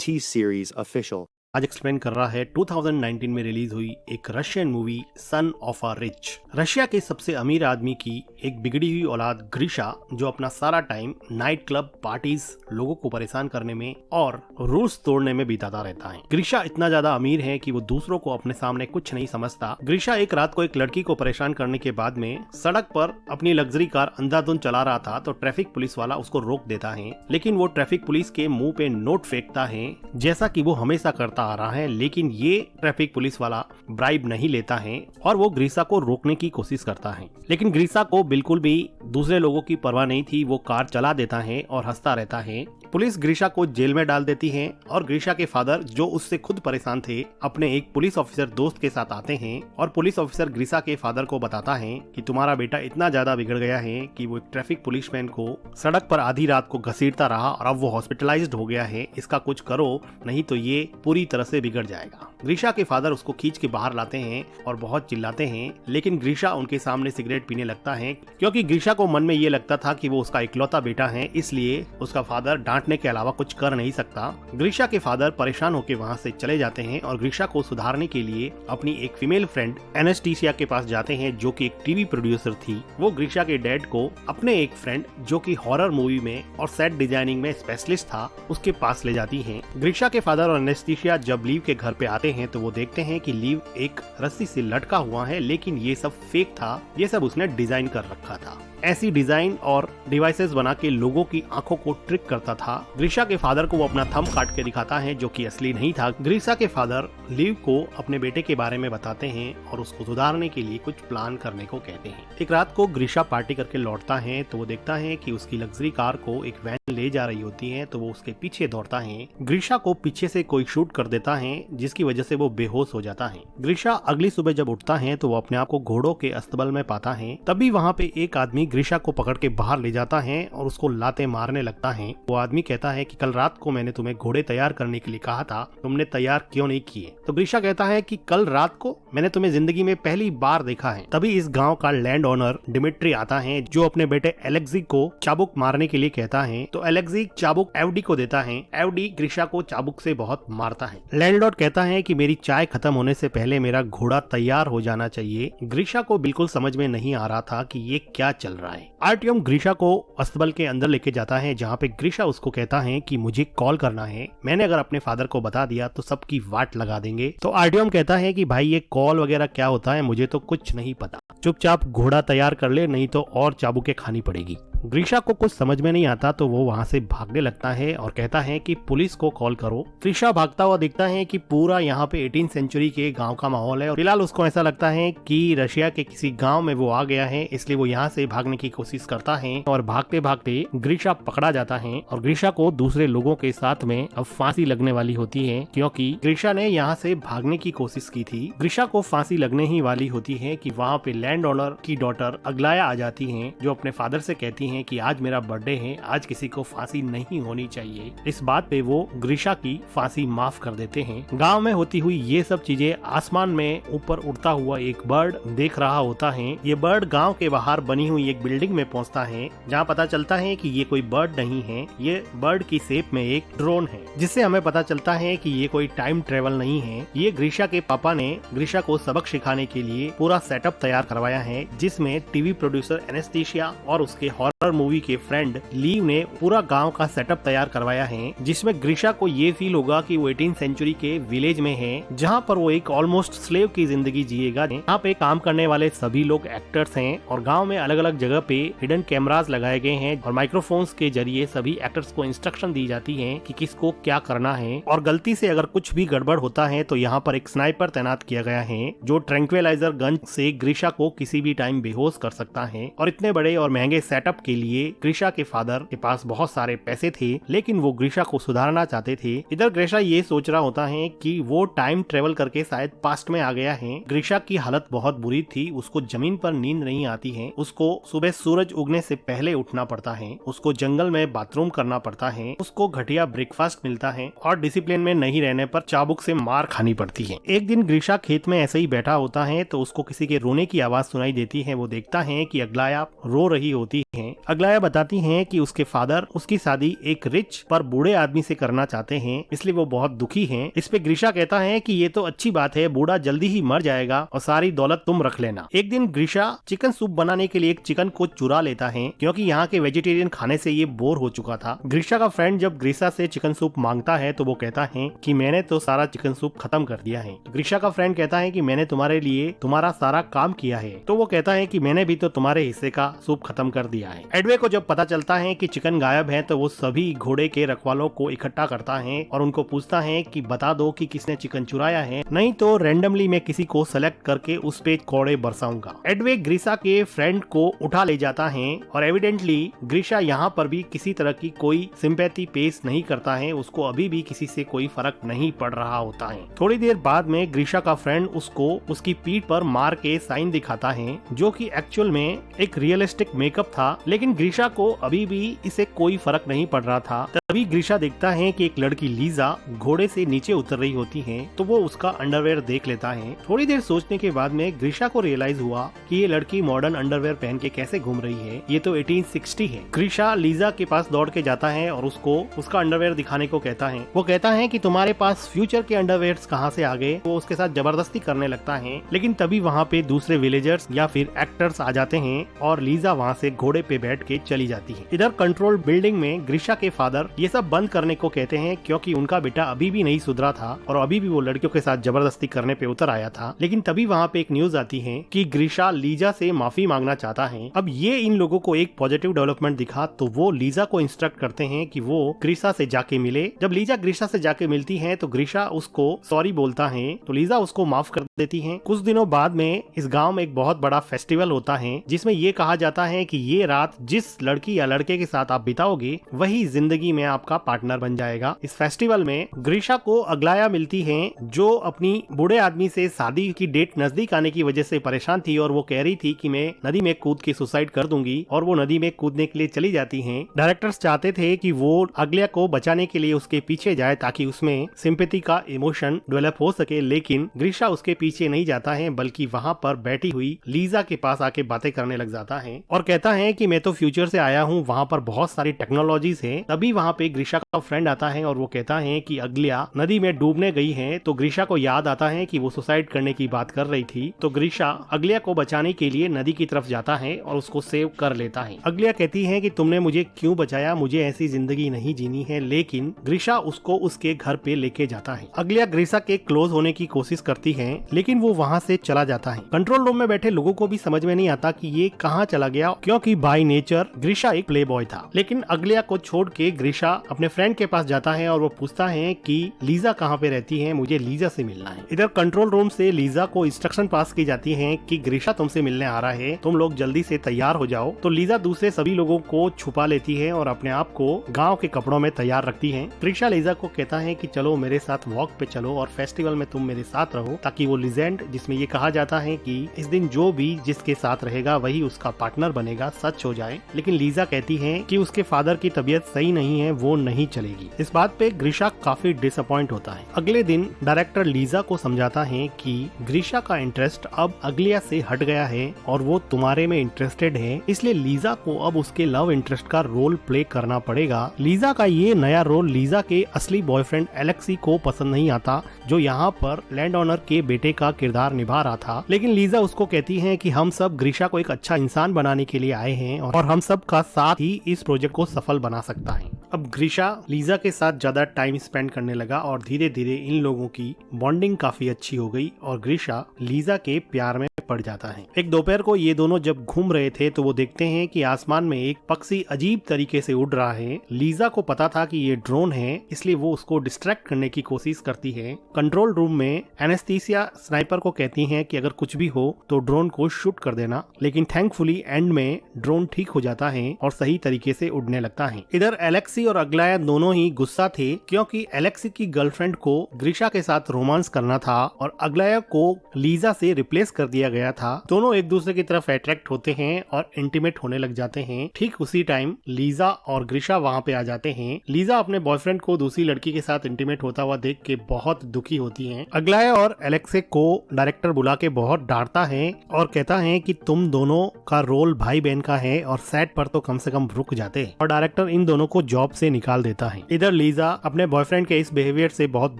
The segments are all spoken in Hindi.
T-Series official. आज एक्सप्लेन कर रहा है 2019 में रिलीज हुई एक Russian movie son of a rich. Russia के सबसे अमीर आदमी की एक बिगड़ी हुई औलाद ग्रीशा, जो अपना सारा टाइम नाइट क्लब पार्टीज, लोगों को परेशान करने में और रूल्स तोड़ने में बिताता रहता है। ग्रीशा इतना ज्यादा अमीर है कि वो दूसरों को अपने सामने कुछ नहीं समझता। ग्रीशा एक रात को एक लड़की को परेशान करने के बाद में सड़क पर अपनी लग्जरी कार अंधाधुंध चला रहा था तो ट्रैफिक पुलिस वाला उसको रोक देता है, लेकिन वो ट्रैफिक पुलिस के मुंह पे नोट फेंकता है जैसा कि वो हमेशा करता आ रहा है। लेकिन ये ट्रैफिक पुलिस वाला ब्राइब नहीं लेता है और वो ग्रीशा को रोकने की कोशिश करता है, लेकिन ग्रीशा को बिल्कुल भी दूसरे लोगों की परवाह नहीं थी। वो कार चला देता है और हंसता रहता है। पुलिस ग्रीशा को जेल में डाल देती है और ग्रीशा के फादर, जो उससे खुद परेशान थे, अपने एक पुलिस ऑफिसर दोस्त के साथ आते हैं और पुलिस ऑफिसर ग्रीशा के फादर को बताता है कि तुम्हारा बेटा इतना ज्यादा बिगड़ गया है कि वो एक ट्रैफिक पुलिसमैन को सड़क पर आधी रात को घसीटता रहा और अब वो हॉस्पिटलाइज्ड हो गया है। इसका कुछ करो, नहीं तो ये पूरी तरह से बिगड़ जाएगा। ग्रीशा के फादर उसको खींच के बाहर लाते हैं और बहुत चिल्लाते हैं, लेकिन ग्रीशा उनके सामने सिगरेट पीने लगता है क्योंकि ग्रीशा को मन में ये लगता था कि वो उसका इकलौता बेटा है, इसलिए उसका फादर डांटने के अलावा कुछ कर नहीं सकता। ग्रीशा के फादर परेशान होकर वहाँ से चले जाते हैं और ग्रीशा को सुधारने के लिए अपनी एक फीमेल फ्रेंड एनेस्टीसिया के पास जाते हैं, जो कि एक टीवी प्रोड्यूसर थी। वो ग्रीशा के डैड को अपने एक फ्रेंड, जो कि हॉरर मूवी में और सेट डिजाइनिंग में स्पेशलिस्ट था, उसके पास ले जाती है। ग्रीशा के फादर और एनेस्टीसिया जब लीव के घर पे आते हैं तो वो देखते हैं कि लीव एक रस्सी से लटका हुआ है, लेकिन ये सब फेक था, ये सब उसने डिजाइन कर रखा था। ऐसी डिजाइन और डिवाइसेस बना के लोगों की आंखों को ट्रिक करता था। ग्रीशा के फादर को वो अपना थंब काट के दिखाता है, जो कि असली नहीं था। ग्रीशा के फादर लीव को अपने बेटे के बारे में बताते हैं और उसको सुधारने के लिए कुछ प्लान करने को कहते हैं। एक रात को ग्रीशा पार्टी करके लौटता है तो वो देखता है कि उसकी लग्जरी कार को एक वैन ले जा रही होती है, तो वो उसके पीछे दौड़ता है। ग्रीशा को पीछे से कोई शूट कर देता है, जिसकी वजह से वो बेहोश हो जाता है। ग्रीशा अगली सुबह जब उठता है तो वो अपने आप को घोड़ों के अस्तबल में पाता है। तभी वहाँ पे एक आदमी ग्रीशा को पकड़ के बाहर ले जाता है और उसको लाते मारने लगता है। वो आदमी कहता है कि कल रात को मैंने तुम्हें घोड़े तैयार करने के लिए कहा था, तुमने तैयार क्यों नहीं किए? तो ग्रीशा कहता है कि कल रात को मैंने तुम्हें जिंदगी में पहली बार देखा है। तभी इस गांव का लैंड ओनर डिमिट्री आता है, जो अपने बेटे एलेक्सी को चाबुक मारने के लिए कहता है। तो एलेक्सी चाबुक एवडी को देता है। एवडी ग्रीशा को चाबुक से बहुत मारता है। लैंडलॉर्ड कहता है कि मेरी चाय खत्म होने से पहले मेरा घोड़ा तैयार हो जाना चाहिए। ग्रीशा को बिल्कुल समझ में नहीं आ रहा था कि ये क्या चल रहा है। आर्टियम ग्रीशा को अस्तबल के अंदर लेके जाता है, जहाँ पे ग्रीशा उसको कहता है कि मुझे कॉल करना है, मैंने अगर अपने फादर को बता दिया तो सबकी वाट लगा देंगे। तो आर्टियम कहता है कि भाई ये कॉल वगैरह क्या होता है, मुझे तो कुछ नहीं पता, चुपचाप घोड़ा तैयार कर ले, नहीं तो और चाबुकें खानी पड़ेगी। ग्रीशा को कुछ समझ में नहीं आता तो वो वहाँ से भागने लगता है और कहता है कि पुलिस को कॉल करो। ग्रीशा भागता हुआ दिखता है कि पूरा यहाँ पे 18वीं सेंचुरी के गांव का माहौल है और फिलहाल उसको ऐसा लगता है कि रशिया के किसी गांव में वो आ गया है, इसलिए वो यहाँ से भागने की कोशिश करता है और भागते भागते ग्रीशा पकड़ा जाता है और ग्रीशा को दूसरे लोगों के साथ में अब फांसी लगने वाली होती है, क्योंकि ग्रीशा ने यहाँ से भागने की कोशिश की थी। ग्रीशा को फांसी लगने ही वाली होती है कि वहाँ पे लैंड ओनर की डॉटर अग्लाया आ जाती है, जो अपने फादर से कहती है कि आज मेरा बर्थडे है, आज किसी को फांसी नहीं होनी चाहिए। इस बात पे वो ग्रीशा की फांसी माफ कर देते हैं। गांव में होती हुई ये सब चीजें आसमान में ऊपर उड़ता हुआ एक बर्ड देख रहा होता है। ये बर्ड गांव के बाहर बनी हुई एक बिल्डिंग में पहुंचता है, जहां पता चलता है कि ये कोई बर्ड नहीं है, ये बर्ड की शेप में एक ड्रोन है, जिससे हमें पता चलता है कि ये कोई टाइम ट्रेवल नहीं है। ये ग्रीशा के पापा ने ग्रीशा को सबक सिखाने के लिए पूरा सेटअप तैयार करवाया है, जिसमें टीवी प्रोड्यूसर एनेस्टीसिया और उसके हॉरर मूवी के फ्रेंड लीव ने पूरा गांव का सेटअप तैयार करवाया है, जिसमें ग्रीशा को ये फील होगा कि वो 18वीं सेंचुरी के विलेज में है, जहां पर वो एक ऑलमोस्ट स्लेव की जिंदगी जिएगा। यहाँ पे काम करने वाले सभी लोग एक्टर्स हैं और गांव में अलग अलग जगह पे हिडन कैमरास लगाए गए हैं और माइक्रोफोन्स के जरिए सभी एक्टर्स को इंस्ट्रक्शन दी जाती है कि किसको क्या करना है, और गलती से अगर कुछ भी गड़बड़ होता है तो यहाँ पर एक स्नाइपर तैनात किया गया है, जो ट्रैंक्विलाइजर गन से ग्रीशा को किसी भी टाइम बेहोश कर सकता है। और इतने बड़े और महंगे सेटअप के लिए ग्रीशा के फादर के पास बहुत सारे पैसे थे, लेकिन वो ग्रीशा को सुधारना चाहते थे। इधर ग्रीशा ये सोच रहा होता है कि वो टाइम ट्रेवल करके शायद पास्ट में आ गया है। ग्रीशा की हालत बहुत बुरी थी, उसको जमीन पर नींद नहीं आती है, उसको सुबह सूरज उगने से पहले उठना पड़ता है, उसको जंगल में बाथरूम करना पड़ता है, उसको घटिया ब्रेकफास्ट मिलता है और डिसिप्लिन में नहीं रहने पर चाबुक से मार खानी पड़ती है। एक दिन ग्रीशा खेत में ऐसे ही बैठा होता है तो उसको किसी के रोने की आवाज सुनाई देती है। वो देखता है कि अग्लाया रो रही होती है अगलाया बताती हैं कि उसके फादर उसकी शादी एक रिच पर बूढ़े आदमी से करना चाहते हैं, इसलिए वो बहुत दुखी हैं। इस पे ग्रीशा कहता है कि ये तो अच्छी बात है, बूढ़ा जल्दी ही मर जाएगा और सारी दौलत तुम रख लेना। एक दिन ग्रीशा चिकन सूप बनाने के लिए एक चिकन को चुरा लेता है, क्योंकि यहाँ के वेजिटेरियन खाने से ये बोर हो चुका था। ग्रीशा का फ्रेंड जब ग्रीशा से चिकन सूप मांगता है तो वो कहता है कि मैंने तो सारा चिकन सूप खत्म कर दिया है। ग्रीशा का फ्रेंड कहता है कि मैंने तुम्हारे लिए तुम्हारा सारा काम किया है, तो वो कहता है कि मैंने भी तो तुम्हारे हिस्से का सूप खत्म कर दिया है। एडवे को जब पता चलता है कि चिकन गायब है तो वो सभी घोड़े के रखवालों को इकट्ठा करता है और उनको पूछता है कि बता दो कि किसने चिकन चुराया है, नहीं तो रैंडमली मैं किसी को सेलेक्ट करके उस पे कोड़े बरसाऊंगा। एडवे ग्रीशा के फ्रेंड को उठा ले जाता है और एविडेंटली ग्रीशा यहाँ पर भी किसी तरह की कोई सिंपैथी पेश नहीं करता है, उसको अभी भी किसी से कोई फर्क नहीं पड़ रहा होता है। थोड़ी देर बाद में ग्रीशा का फ्रेंड उसको उसकी पीठ पर मार के साइन दिखाता है, जो कि एक्चुअल में एक रियलिस्टिक मेकअप था, लेकिन ग्रीशा को अभी भी इसे कोई फर्क नहीं पड़ रहा था। तभी ग्रीशा देखता है कि एक लड़की लीजा घोड़े से नीचे उतर रही होती है, तो वो उसका अंडरवेयर देख लेता है। थोड़ी देर सोचने के बाद में ग्रीशा को रियलाइज हुआ कि ये लड़की मॉडर्न अंडरवेयर पहन के कैसे घूम रही है, ये तो 1860 है। ग्रीशा लीजा के पास दौड़ के जाता है और उसको उसका अंडरवेयर दिखाने को कहता है। वो कहता है कि तुम्हारे पास फ्यूचर के अंडरवेयर्स कहाँ से आ गए। वो उसके साथ जबरदस्ती करने लगता है, लेकिन तभी वहाँ पे दूसरे विलेजर्स या फिर एक्टर्स आ जाते हैं और लीजा वहाँ से घोड़े पे बैठ के चली जाती है। इधर कंट्रोल बिल्डिंग में ग्रीशा के फादर ये सब बंद करने को कहते हैं, क्योंकि उनका बेटा अभी भी नहीं सुधरा था और अभी भी वो लड़कियों के साथ जबरदस्ती करने पे उतर आया था। लेकिन तभी वहाँ पे एक न्यूज आती है कि ग्रीशा लीजा से माफी मांगना चाहता है। अब ये इन लोगों को एक पॉजिटिव डेवलपमेंट दिखा, तो वो लीजा को इंस्ट्रक्ट करते हैं कि वो ग्रीशा से जाके मिले। जब लीजा ग्रीशा से जाके मिलती है तो ग्रीशा उसको सॉरी बोलता है, तो लीजा उसको माफ कर देती है। कुछ दिनों बाद में इस गाँव में एक बहुत बड़ा फेस्टिवल होता है, जिसमें ये कहा जाता है कि ये रात जिस लड़की या लड़के के साथ आप बिताओगे वही जिंदगी में आपका पार्टनर बन जाएगा। इस फेस्टिवल में ग्रीशा को अगलाया मिलती है, जो अपनी बूढ़े आदमी से शादी की डेट नजदीक आने की वजह से परेशान थी और वो कह रही थी कि मैं नदी में कूद के सुसाइड कर दूंगी, और वो नदी में कूदने के लिए चली जाती हैं। डायरेक्टर्स चाहते थे कि वो अगलिया को बचाने के लिए उसके पीछे जाए ताकि उसमें सिंपैथी का इमोशन डेवलप हो सके, लेकिन ग्रीशा उसके पीछे नहीं जाता है, बल्कि वहाँ पर बैठी हुई लीजा के पास आके बातें करने लग जाता है और कहता है कि मैं तो फ्यूचर से आया हूँ, वहाँ पर बहुत सारी टेक्नोलॉजीज है। तभी वहाँ पे ग्रीशा का फ्रेंड आता है और वो कहता है कि अगलिया नदी में डूबने गई है। तो ग्रीशा को याद आता है कि वो सुसाइड करने की बात कर रही थी, तो ग्रीशा अगलिया को बचाने के लिए नदी की तरफ जाता है और उसको सेव कर लेता है। अगलिया कहती है कि तुमने मुझे क्यों बचाया, मुझे ऐसी जिंदगी नहीं जीनी है, लेकिन ग्रीशा उसको उसके घर पे लेके जाता है। अगलिया ग्रीशा के क्लोज होने की कोशिश करती है, लेकिन वो वहाँ से चला जाता है। कंट्रोल रूम में बैठे लोगों को भी समझ में नहीं आता कि ये कहाँ चला गया, क्योंकि बाय नेचर ग्रीशा एक प्ले बॉय था। लेकिन अगलिया को छोड़ के ग्रीशा अपने फ्रेंड के पास जाता है और वो पूछता है कि लीजा कहाँ पे रहती है, मुझे लीजा से मिलना है। इधर कंट्रोल रूम से लीजा को इंस्ट्रक्शन पास की जाती है कि ग्रीशा तुमसे मिलने आ रहा है, तुम लोग जल्दी से तैयार हो जाओ। तो लीजा दूसरे सभी लोगों को छुपा लेती है और अपने आप को गाँव के कपड़ों में तैयार रखती है। ग्रीशा लीजा को कहता है कि चलो मेरे साथ वॉक पे चलो और फेस्टिवल में तुम मेरे साथ रहो, ताकि वो लीजेंड जिसमें ये कहा जाता है कि इस दिन जो भी जिसके साथ रहेगा वही उसका पार्टनर बनेगा सच हो जाए। लेकिन लीजा कहती है कि उसके फादर की तबीयत सही नहीं है, वो नहीं चलेगी। इस बात पे ग्रीशा काफी डिसअपॉइंट होता है। अगले दिन डायरेक्टर लीजा को समझाता है कि ग्रीशा का इंटरेस्ट अब अगलिया से हट गया है और वो तुम्हारे में इंटरेस्टेड है, इसलिए लीजा को अब उसके लव इंटरेस्ट का रोल प्ले करना पड़ेगा। लीजा का ये नया रोल लीजा के असली बॉयफ्रेंड एलेक्सी को पसंद नहीं आता, जो यहाँ पर लैंड ओनर के बेटे का किरदार निभा रहा था। लेकिन लीजा उसको कहती है कि हम सब ग्रीशा को एक अच्छा इंसान बनाने के लिए आए हैं और हम सब का साथ ही इस प्रोजेक्ट को सफल बना सकता है। अब ग्रीशा लीजा के साथ ज्यादा टाइम स्पेंड करने लगा और धीरे धीरे इन लोगों की बॉन्डिंग काफी अच्छी हो गई और ग्रीशा लीजा के प्यार में पड़ जाता है। एक दोपहर को ये दोनों जब घूम रहे थे तो वो देखते हैं कि आसमान में एक पक्षी अजीब तरीके से उड़ रहा है। लीजा को पता था कि ये ड्रोन है, इसलिए वो उसको डिस्ट्रैक्ट करने की कोशिश करती है। कंट्रोल रूम में एनेस्थीसिया स्नाइपर को कहती है कि अगर कुछ भी हो तो ड्रोन को शूट कर देना, लेकिन थैंकफुली एंड में ड्रोन ठीक हो जाता है और सही तरीके से उड़ने लगता है। इधर एलेक्सी और अगलाया दोनों ही गुस्सा थे, क्योंकि एलेक्सी की गर्लफ्रेंड को ग्रीशा के साथ रोमांस करना था और अगलाया को लीजा से रिप्लेस कर दिया गया था। दोनों एक दूसरे की तरफ अट्रैक्ट होते हैं और इंटीमेट होने लग जाते हैं। ठीक उसी टाइम लीजा और ग्रीशा वहाँ पे आ जाते हैं। लीजा अपने बॉयफ्रेंड को दूसरी लड़की के साथ इंटीमेट होता हुआ देख के बहुत दुखी होती है। अगलाया और एलेक्सी को डायरेक्टर बुला के बहुत डांटता है और कहता है कि तुम दोनों का रोल भाई बहन का है और सेट पर तो कम से कम रुक जाते और डायरेक्टर इन दोनों को जॉब से निकाल देता है। इधर लीजा अपने बॉयफ्रेंड के इस बिहेवियर से बहुत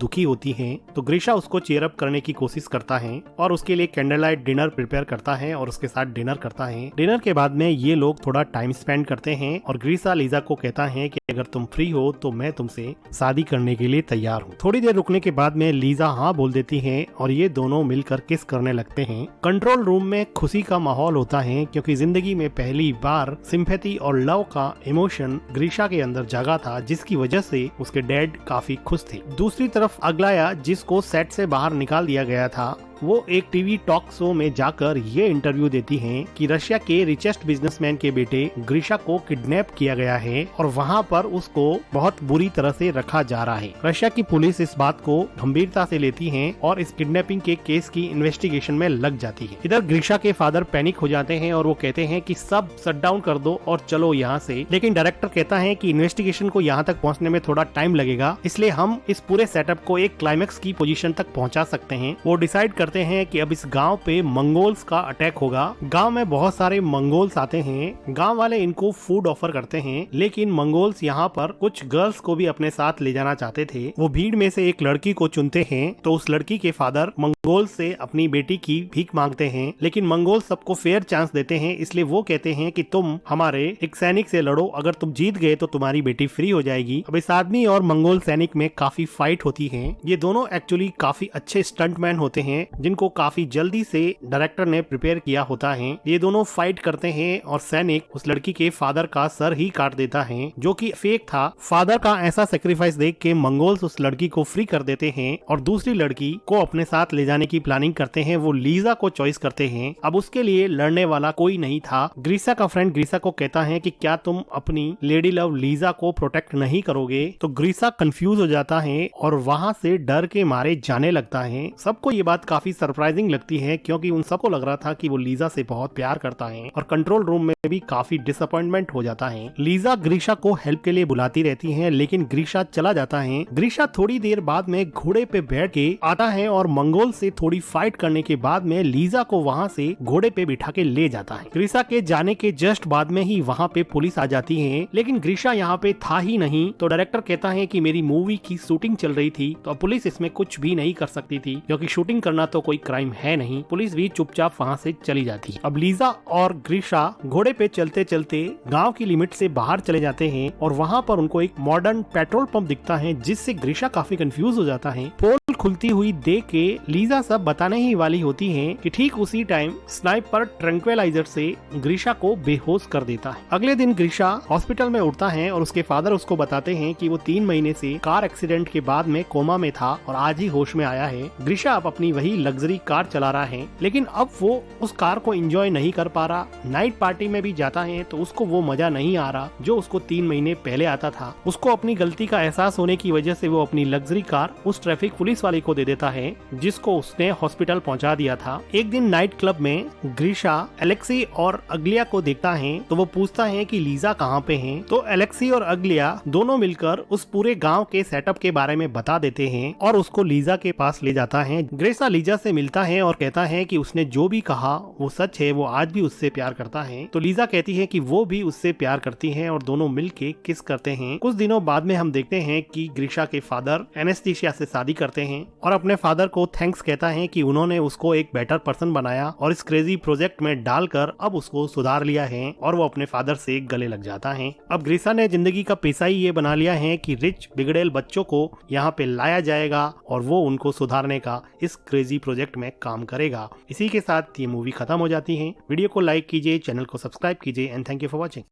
दुखी होती है, तो ग्रीशा उसको चीयर अप करने की कोशिश करता है और उसके लिए कैंडल लाइट डिनर प्रिपेयर करता है और उसके साथ डिनर करता है। डिनर के बाद में ये लोग थोड़ा टाइम स्पेंड करते हैं और ग्रीशा लीजा को कहता है कि अगर तुम फ्री हो तो मैं तुमसे शादी करने के लिए तैयार हूँ। थोड़ी देर रुकने के बाद में लीजा हाँ बोल देती है और ये दोनों मिलकर किस करने लगते हैं। कंट्रोल रूम में खुशी का माहौल होता है क्योंकि जिंदगी में पहली बार सिंपैथी और लव का इमोशन ग्रीशा के अंदर जागा था, जिसकी वजह से उसके डैड काफी खुश थे। दूसरी तरफ अगलाया, जिसको सेट से बाहर निकाल दिया गया था, वो एक टीवी टॉक शो में जाकर ये इंटरव्यू देती हैं कि रशिया के रिचेस्ट बिजनेसमैन के बेटे ग्रीशा को किडनैप किया गया है और वहाँ पर उसको बहुत बुरी तरह से रखा जा रहा है। रशिया की पुलिस इस बात को गंभीरता से लेती है और इस किडनैपिंग के केस की इन्वेस्टिगेशन में लग जाती है। इधर ग्रीशा के फादर पैनिक हो जाते हैं और वो कहते हैं कि सब शट डाउन कर दो और चलो यहाँ से, लेकिन डायरेक्टर कहता है कि इन्वेस्टिगेशन को यहाँ तक पहुँचने में थोड़ा टाइम लगेगा, इसलिए हम इस पूरे सेटअप को एक क्लाइमेक्स की पोजीशन तक पहुँचा सकते हैं। वो डिसाइड करते हैं कि अब इस गांव पे मंगोल्स का अटैक होगा। गांव में बहुत सारे मंगोल्स आते हैं। गांव वाले इनको फूड ऑफर करते हैं, लेकिन मंगोल्स यहाँ पर कुछ गर्ल्स को भी अपने साथ ले जाना चाहते थे। वो भीड़ में से एक लड़की को चुनते हैं, तो उस लड़की के फादर मंगोल्स से अपनी बेटी की भीख मांगते हैं, लेकिन मंगोल्स सबको फेयर चांस देते हैं, इसलिए वो कहते हैं कि तुम हमारे एक सैनिक से लड़ो, अगर तुम जीत गए तो तुम्हारी बेटी फ्री हो जाएगी। अब इस आदमी और मंगोल सैनिक में काफी फाइट होती है। ये दोनों एक्चुअली काफी अच्छे स्टंटमैन होते हैं, जिनको काफी जल्दी से डायरेक्टर ने प्रिपेयर किया होता है। ये दोनों फाइट करते हैं और सैनिक उस लड़की के फादर का सर ही काट देता है, जो कि फेक था। फादर का ऐसा सेक्रीफाइस देख के मंगोल्स उस लड़की को फ्री कर देते हैं और दूसरी लड़की को अपने साथ ले जाने की प्लानिंग करते हैं। वो लीजा को चॉइस करते हैं। अब उसके लिए लड़ने वाला कोई नहीं था। ग्रीशा का फ्रेंड ग्रीशा को कहता है कि क्या तुम अपनी लेडी लव लीजा को प्रोटेक्ट नहीं करोगे, तो ग्रीशा कंफ्यूज हो जाता है और वहाँ से डर के मारे जाने लगता है। सबको ये बात काफी सरप्राइजिंग लगती है क्योंकि उन सबको लग रहा था कि वो लीजा से बहुत प्यार करता है और कंट्रोल रूम में भी काफी डिसअपॉइंटमेंट हो जाता है। लीजा ग्रीशा को हेल्प के लिए बुलाती रहती है, लेकिन ग्रीशा चला जाता है। ग्रीशा थोड़ी देर बाद में घोड़े पे बैठ के आता है और मंगोल से थोड़ी फाइट करने के बाद में लीजा को वहाँ से घोड़े पे बिठा के ले जाता है। ग्रीशा के जाने के जस्ट बाद में ही वहाँ पे पुलिस आ जाती है, लेकिन ग्रीशा यहाँ पे था ही नहीं। तो डायरेक्टर कहता है कि मेरी मूवी की शूटिंग चल रही थी, तो पुलिस इसमें कुछ भी नहीं कर सकती थी क्योंकि शूटिंग करना तो कोई क्राइम है नहीं। पुलिस भी चुपचाप वहाँ से चली जाती। अब लीजा और ग्रीशा घोड़े पे चलते चलते गांव की लिमिट से बाहर चले जाते हैं और वहाँ पर उनको एक मॉडर्न पेट्रोल पंप दिखता है, जिससे ग्रीशा काफी कंफ्यूज हो जाता है। पोल खुलती हुई देख के लीजा सब बताने ही वाली होती है कि ठीक उसी टाइम स्नाइपर ट्रैंक्विलाइजर से ग्रीशा को बेहोश कर देता है। अगले दिन ग्रीशा हॉस्पिटल में उठता है और उसके फादर उसको बताते हैं कि वो 3 महीने से कार एक्सीडेंट के बाद में कोमा में था और आज ही होश में आया है। ग्रीशा अब अपनी वही लग्जरी कार चला रहा है, लेकिन अब वो उस कार को एंजॉय नहीं कर पा रहा। नाइट पार्टी में भी जाता है तो उसको वो मजा नहीं आ रहा जो उसको 3 महीने पहले आता था। उसको अपनी गलती का एहसास होने की वजह से वो अपनी लग्जरी कार उस ट्रैफिक पुलिस वाले को दे देता है, जिसको उसने हॉस्पिटल पहुंचा दिया था। एक दिन नाइट क्लब में ग्रीशा एलेक्सी और अगलिया को देखता है, तो वो पूछता है कि लीजा कहाँ पे है। तो एलेक्सी और अगलिया दोनों मिलकर उस पूरे गांव के सेटअप के बारे में बता देते हैं और उसको लीजा के पास ले जाता है। ग्रीशा लीजा से मिलता है और कहता है कि उसने जो भी कहा वो सच है, वो आज भी उससे प्यार करता है। तो लीजा कहती है कि वो भी उससे प्यार करती है और दोनों मिलके किस करते हैं। कुछ दिनों बाद में हम देखते हैं कि ग्रीशा के फादर एनेस्थीसिया से शादी करते हैं और अपने फादर को थैंक्स कहता है कि उन्होंने उसको एक बेटर पर्सन बनाया और इस क्रेजी प्रोजेक्ट में डालकर अब उसको सुधार लिया है, और वो अपने फादर से गले लग जाता है। अब ग्रीशा ने जिंदगी का पेशा ही ये बना लिया है कि रिच बिगड़ेल बच्चों को यहाँ पे लाया जाएगा और वो उनको सुधारने का इस क्रेजी प्रोजेक्ट में काम करेगा। इसी के साथ ये मूवी खत्म हो जाती है। वीडियो को लाइक कीजिए, चैनल को सब्सक्राइब कीजिए and thank you for watching.